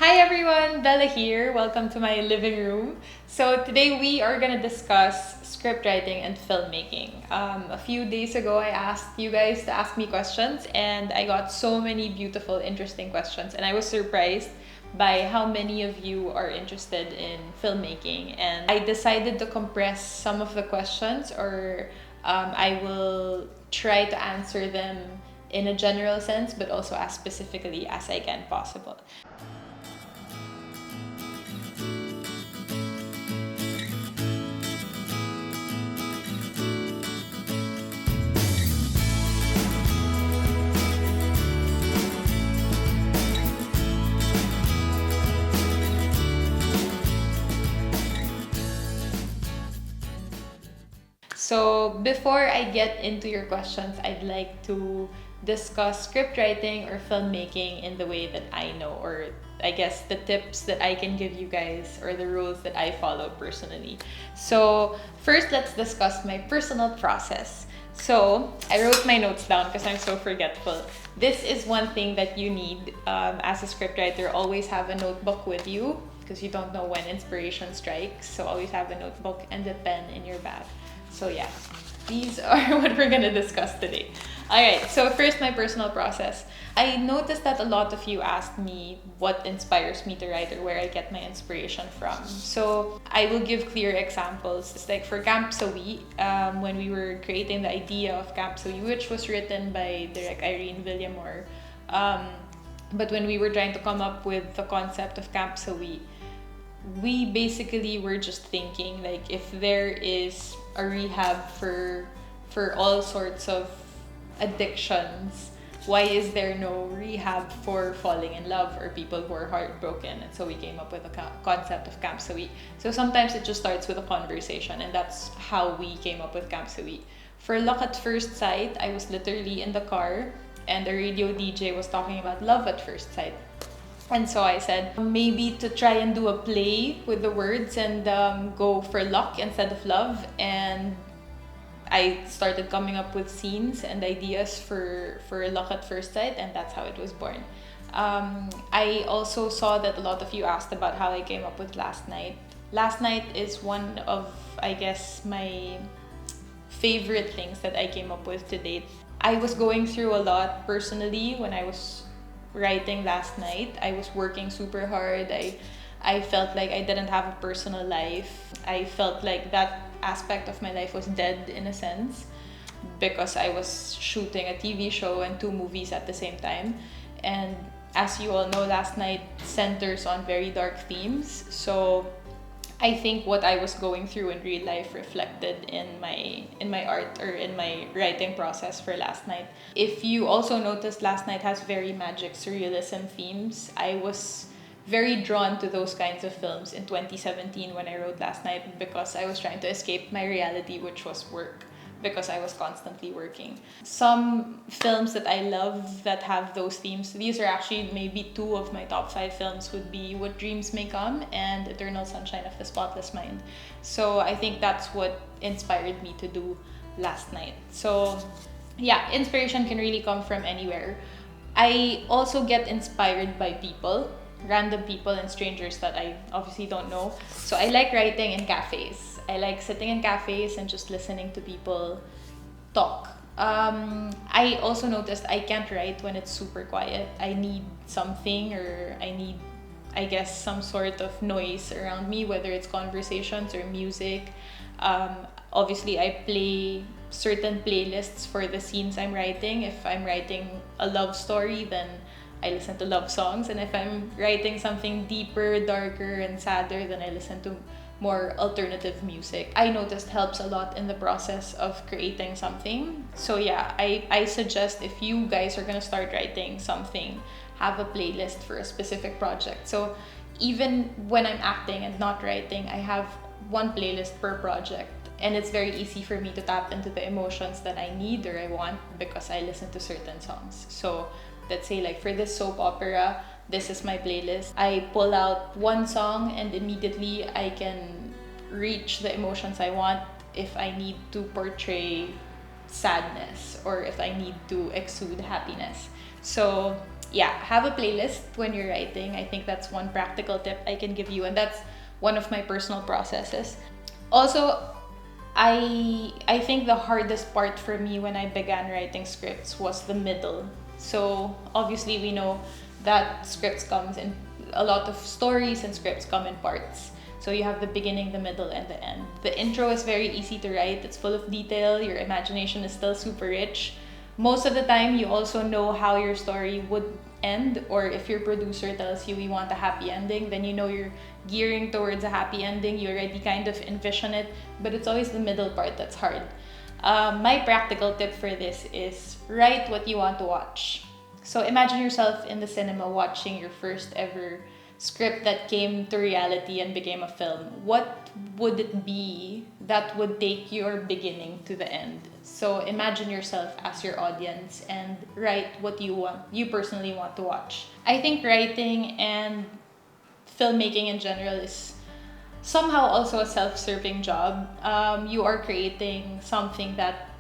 Hi everyone, Bella here. Welcome to my living room. So today we are going to discuss script writing and filmmaking. A few days ago I asked you guys to ask me questions and I got so many beautiful, interesting questions, and I was surprised by how many of you are interested in filmmaking, and I decided to compress some of the questions, or I will try to answer them in a general sense but also as specifically as I can possible. So before I get into your questions, I'd like to discuss script writing or filmmaking in the way that I know, or I guess the tips that I can give you guys, or the rules that I follow personally. So first, let's discuss my personal process. So I wrote my notes down because I'm so forgetful. This is one thing that you need as a scriptwriter. Always have a notebook with you because you don't know when inspiration strikes. So always have a notebook and a pen in your bag. So yeah, these are what we're gonna discuss today. Alright, so first, my personal process. I noticed that a lot of you asked me what inspires me to write or where I get my inspiration from. So I will give clear examples. It's like for Camp Sawi, when we were creating the idea of Camp Sawi, which was written by Direct Irene Villamor. But when we were trying to come up with the concept of Camp Sawi, we basically were just thinking, like, if there is a rehab for all sorts of addictions, why is there no rehab for falling in love or people who are heartbroken? And so we came up with a concept of Camp Sawi. So sometimes it just starts with a conversation, and that's how we came up with Camp Sawi. For Luck at First Sight, I was literally in the car and the radio DJ was talking about love at first sight. And so I said, maybe to try and do a play with the words and go for luck instead of love. And I started coming up with scenes and ideas for Luck at First Sight, and that's how it was born. I also saw that a lot of you asked about how I came up with Last Night. Last Night is one of, I guess, my favorite things that I came up with to date. I was going through a lot personally when I was writing Last Night. I was working super hard. I felt like I didn't have a personal life. I felt like that aspect of my life was dead in a sense because I was shooting a TV show and 2 movies at the same time. And as you all know, Last Night centers on very dark themes. So I think what I was going through in real life reflected in my art or in my writing process for Last Night. If you also noticed, Last Night has very magic surrealism themes. I was very drawn to those kinds of films in 2017 when I wrote Last Night because I was trying to escape my reality, which was work, because I was constantly working. Some films that I love that have those themes, these are actually maybe 2 of my top 5 films, would be What Dreams May Come and Eternal Sunshine of the Spotless Mind. So I think that's what inspired me to do Last Night. So yeah, inspiration can really come from anywhere. I also get inspired by people, random people and strangers that I obviously don't know. So I like writing in cafes. I like sitting in cafes and just listening to people talk. I also noticed I can't write when it's super quiet. I need something, or I need, I guess, some sort of noise around me, whether it's conversations or music. Obviously, I play certain playlists for the scenes I'm writing. If I'm writing a love story, then I listen to love songs. And if I'm writing something deeper, darker, and sadder, then I listen to more alternative music. I noticed helps a lot in the process of creating something. So yeah, I suggest if you guys are gonna start writing something, have a playlist for a specific project. So even when I'm acting and not writing, I have one playlist per project. And it's very easy for me to tap into the emotions that I need or I want because I listen to certain songs. So let's say, like, for this soap opera, this is my playlist. I pull out one song and immediately I can reach the emotions I want if I need to portray sadness or if I need to exude happiness. So yeah, have a playlist when you're writing. I think that's one practical tip I can give you, and that's one of my personal processes. Also, I think the hardest part for me when I began writing scripts was the middle. So obviously we know that scripts comes in a lot of stories, and scripts come in parts. So you have the beginning, the middle, and the end. The intro is very easy to write. It's full of detail. Your imagination is still super rich. Most of the time, you also know how your story would end, or if your producer tells you we want a happy ending, then you know you're gearing towards a happy ending. You already kind of envision it, but it's always the middle part that's hard. My practical tip for this is write what you want to watch. So imagine yourself in the cinema watching your first ever script that came to reality and became a film. What would it be that would take your beginning to the end? So imagine yourself as your audience and write what you personally want to watch. I think writing and filmmaking in general is somehow also a self-serving job. You are creating something that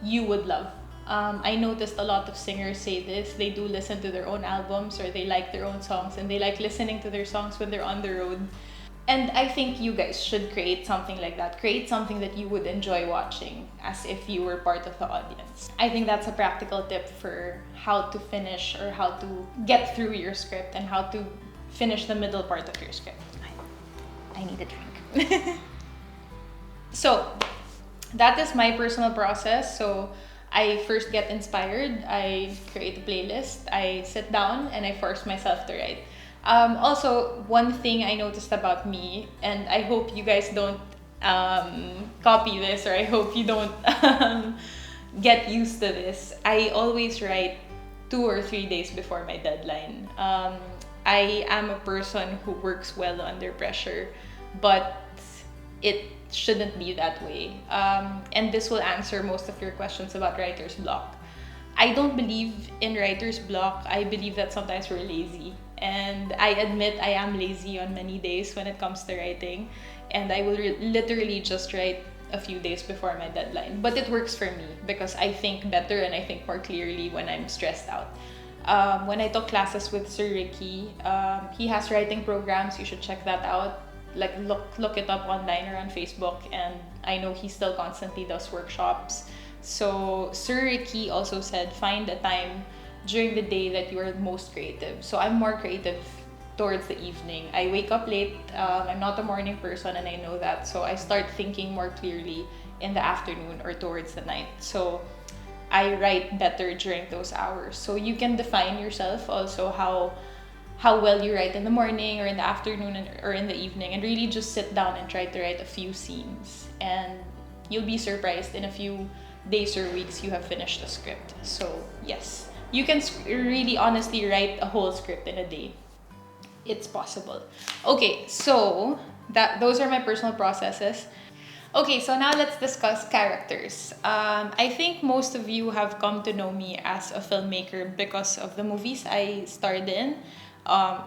you would love. I noticed a lot of singers say this. They do listen to their own albums, or they like their own songs, and they like listening to their songs when they're on the road. And I think you guys should create something like that. Create something that you would enjoy watching as if you were part of the audience. I think that's a practical tip for how to finish, or how to get through your script, and how to finish the middle part of your script. I need a drink. So that is my personal process. So I first get inspired, I create a playlist, I sit down, and I force myself to write. Also, one thing I noticed about me, and I hope you guys don't copy this, or I hope you don't get used to this. I always write 2 or 3 days before my deadline. I am a person who works well under pressure, but it shouldn't be that way. And this will answer most of your questions about writer's block. I don't believe in writer's block. I believe that sometimes we're lazy. And I admit I am lazy on many days when it comes to writing. And I will literally just write a few days before my deadline. But it works for me because I think better and I think more clearly when I'm stressed out. When I took classes with Sir Ricky, he has writing programs. You should check that out. Like look it up online or on Facebook, and I know he still constantly does workshops. So Sir Ricky also said find a time during the day that you are most creative. So I'm more creative towards the evening. I wake up late. I'm not a morning person, and I know that. So I start thinking more clearly in the afternoon or towards the night. So I write better during those hours. So you can define yourself also how well you write in the morning or in the afternoon or in the evening, and really just sit down and try to write a few scenes, and you'll be surprised in a few days or weeks you have finished a script. So yes, you can really honestly write a whole script in a day. It's possible. Okay, so those are my personal processes. Okay, so now let's discuss characters. I think most of you have come to know me as a filmmaker because of the movies I starred in,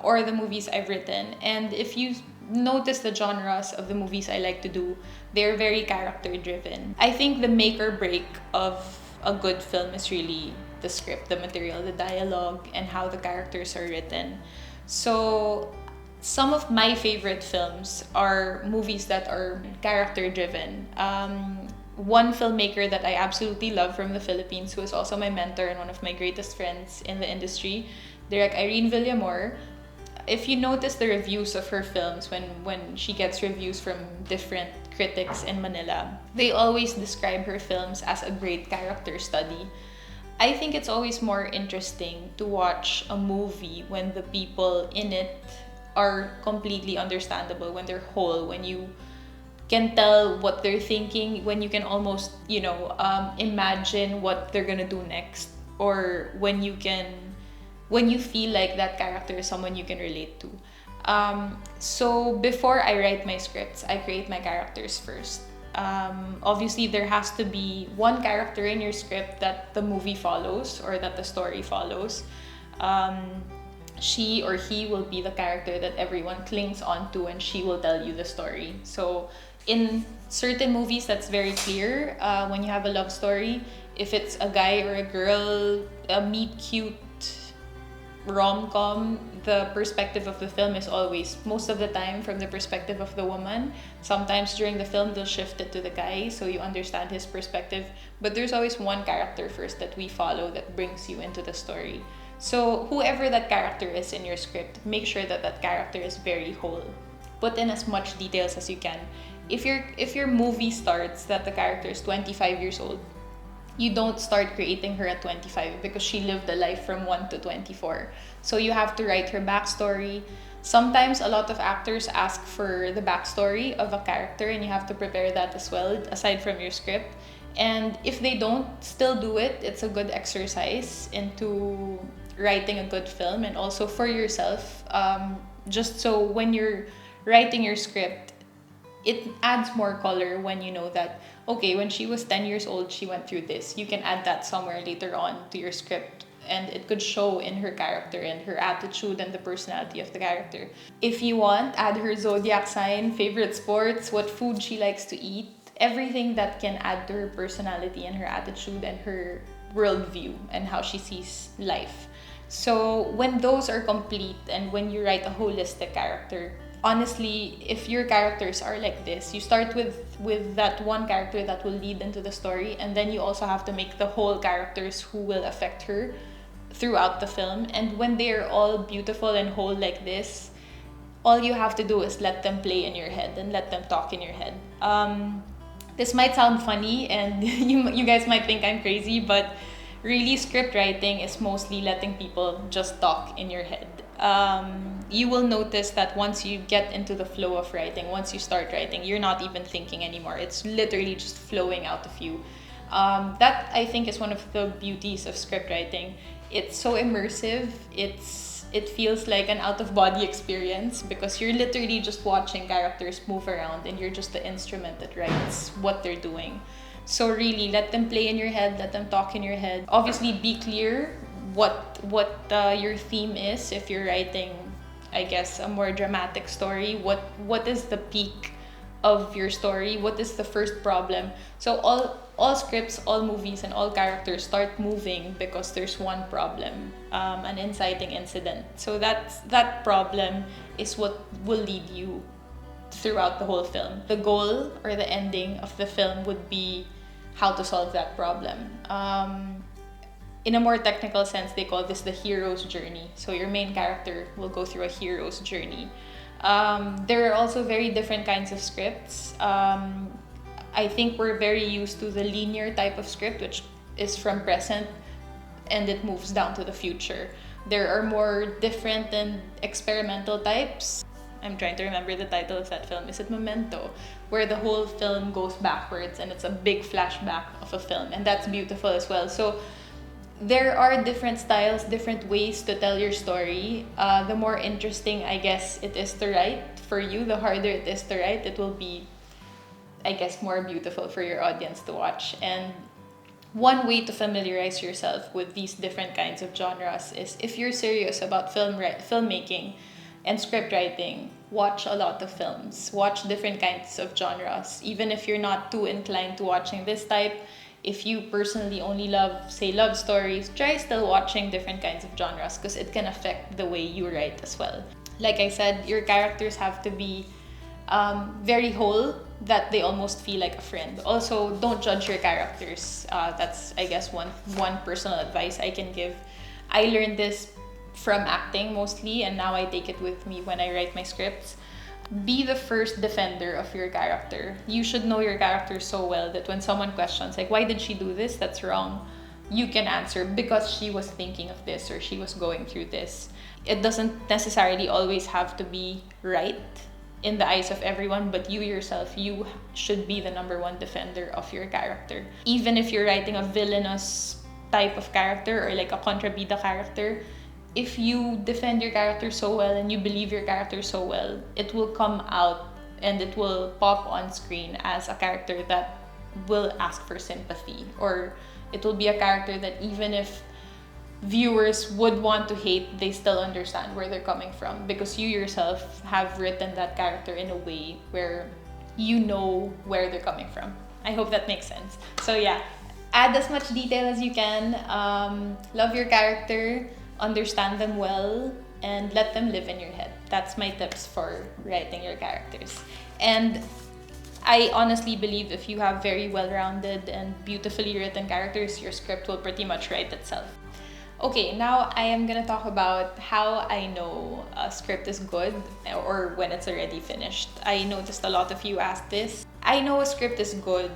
or the movies I've written. And if you notice the genres of the movies I like to do, they're very character driven. I think the make or break of a good film is really the script, the material, the dialogue, and how the characters are written. So some of my favorite films are movies that are character driven. One filmmaker that I absolutely love from the Philippines, who is also my mentor and one of my greatest friends in the industry, Direct Irene Villamor. If you notice the reviews of her films, when she gets reviews from different critics in Manila, they always describe her films as a great character study. I think it's always more interesting to watch a movie when the people in it are completely understandable, when they're whole, when you can tell what they're thinking, when you can almost, imagine what they're gonna do next, or when you feel like that character is someone you can relate to. So before I write my scripts, I create my characters first. Obviously, there has to be one character in your script that the movie follows or that the story follows. She or he will be the character that everyone clings on to, and she will tell you the story. So in certain movies, that's very clear. When you have a love story, if it's a guy or a girl, meet cute rom-com, the perspective of the film is always, most of the time, from the perspective of the woman. Sometimes during the film, they'll shift it to the guy, so you understand his perspective. But there's always one character first that we follow that brings you into the story. So whoever that character is in your script, make sure that that character is very whole. Put in as much details as you can. If your movie starts that the character is 25 years old, you don't start creating her at 25 because she lived a life from 1 to 24. So you have to write her backstory. Sometimes a lot of actors ask for the backstory of a character, and you have to prepare that as well, aside from your script. And if they don't still do it, it's a good exercise into writing a good film, and also for yourself, just so when you're writing your script, it adds more color when you know that, okay, when she was 10 years old, she went through this. You can add that somewhere later on to your script, and it could show in her character and her attitude and the personality of the character. If you want, add her zodiac sign, favorite sports, what food she likes to eat, everything that can add to her personality and her attitude and her worldview and how she sees life. So when those are complete and when you write a holistic character, honestly, if your characters are like this, you start with that one character that will lead into the story, and then you also have to make the whole characters who will affect her throughout the film. And when they're all beautiful and whole like this, all you have to do is let them play in your head and let them talk in your head. This might sound funny, and you guys might think I'm crazy, but really, script writing is mostly letting people just talk in your head. You will notice that once you get into the flow of writing, once you start writing, you're not even thinking anymore. It's literally just flowing out of you. That, I think, is one of the beauties of script writing. It's so immersive. It feels like an out-of-body experience because you're literally just watching characters move around and you're just the instrument that writes what they're doing. So really, let them play in your head, let them talk in your head. Obviously, be clear what your theme is. If you're writing, I guess, a more dramatic story, what is the peak of your story? What is the first problem? So all scripts, all movies, and all characters start moving because there's one problem, an inciting incident. So that problem is what will lead you throughout the whole film. The goal or the ending of the film would be how to solve that problem. In a more technical sense, they call this the hero's journey. So your main character will go through a hero's journey. There are also very different kinds of scripts. I think we're very used to the linear type of script, which is from present and it moves down to the future. There are more different and experimental types. I'm trying to remember the title of that film. Is it Memento? Where the whole film goes backwards and it's a big flashback of a film. And that's beautiful as well. So there are different styles, different ways to tell your story. The more interesting, I guess, it is to write for you, the harder it is to write, it will be, I guess, more beautiful for your audience to watch. And one way to familiarize yourself with these different kinds of genres is, if you're serious about filmmaking and script writing, watch a lot of films. Watch different kinds of genres. Even if you're not too inclined to watching this type, if you personally only love, say, love stories, try still watching different kinds of genres because it can affect the way you write as well. Like I said, your characters have to be very whole, that they almost feel like a friend. Also, don't judge your characters. That's, I guess, one personal advice I can give. I learned this from acting mostly, and now I take it with me when I write my scripts. Be the first defender of your character. You should know your character so well that when someone questions, like, why did she do this? That's wrong. You can answer, because she was thinking of this or she was going through this. It doesn't necessarily always have to be right in the eyes of everyone, but you yourself, you should be the number one defender of your character. Even if you're writing a villainous type of character or like a contrabida character, if you defend your character so well and you believe your character so well, it will come out and it will pop on screen as a character that will ask for sympathy, or it will be a character that even if viewers would want to hate, they still understand where they're coming from, because you yourself have written that character in a way where you know where they're coming from. I hope that makes sense. So yeah, add as much detail as you can. Love your character. understand them well, and let them live in your head. That's my tips for writing your characters. And I honestly believe if you have very well-rounded and beautifully written characters, your script will pretty much write itself. Okay, now I am gonna talk about how I know a script is good or when it's already finished. I noticed a lot of you asked this. I know a script is good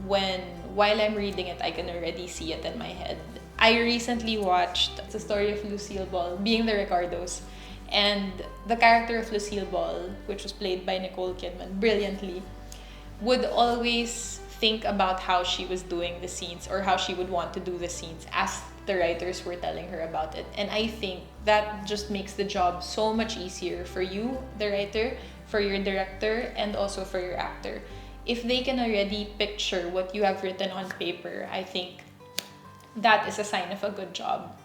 when, while I'm reading it, I can already see it in my head. I recently watched the story of Lucille Ball, Being the Ricardos, and the character of Lucille Ball, which was played by Nicole Kidman brilliantly, would always think about how she was doing the scenes or how she would want to do the scenes as the writers were telling her about it. And I think that just makes the job so much easier for you, the writer, for your director, and also for your actor. If they can already picture what you have written on paper, I think that is a sign of a good job.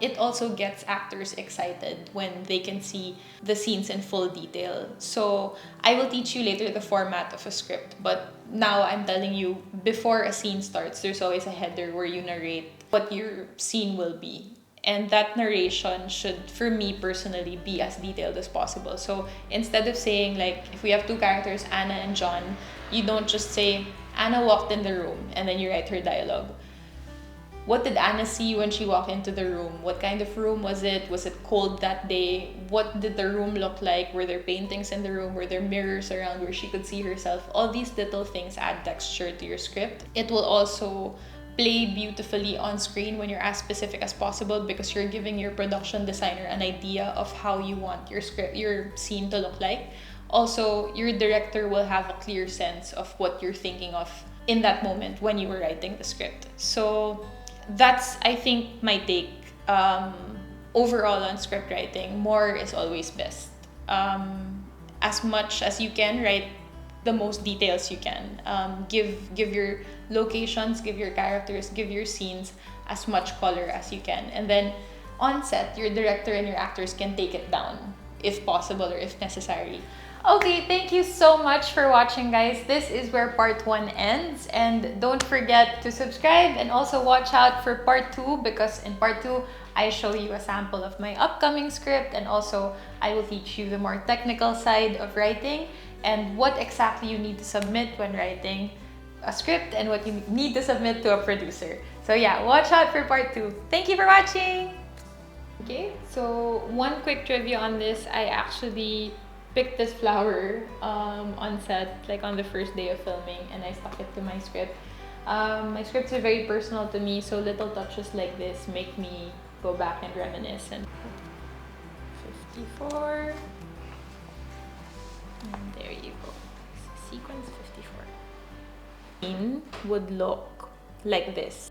It also gets actors excited when they can see the scenes in full detail. So I will teach you later the format of a script, but now I'm telling you, before a scene starts, there's always a header where you narrate what your scene will be. And that narration should, for me personally, be as detailed as possible. So instead of saying, like, if we have two characters, Anna and John, you don't just say, Anna walked in the room, and then you write her dialogue. What did Anna see when she walked into the room? What kind of room was it? Was it cold that day? What did the room look like? Were there paintings in the room? Were there mirrors around where she could see herself? All these little things add texture to your script. It will also play beautifully on screen when you're as specific as possible, because you're giving your production designer an idea of how you want your scene to look like. Also, your director will have a clear sense of what you're thinking of in that moment when you were writing the script. So that's, I think, my take overall on script writing. More is always best. As much as you can, write the most details you can. Give your locations, give your characters, give your scenes as much color as you can. And then on set, your director and your actors can take it down if possible or if necessary. Okay, thank you so much for watching, guys. This is where part 1 ends, and don't forget to subscribe and also watch out for part 2, because in part 2 I show you a sample of my upcoming script, and also I will teach you the more technical side of writing and what exactly you need to submit when writing a script and what you need to submit to a producer. So yeah, watch out for part 2. Thank you for watching! Okay, so one quick trivia on this. I actually picked this flower on set, like on the first day of filming, and I stuck it to my script. My scripts are very personal to me, so little touches like this make me go back and reminisce. And 54, and there you go. Sequence 54. Scene would look like this.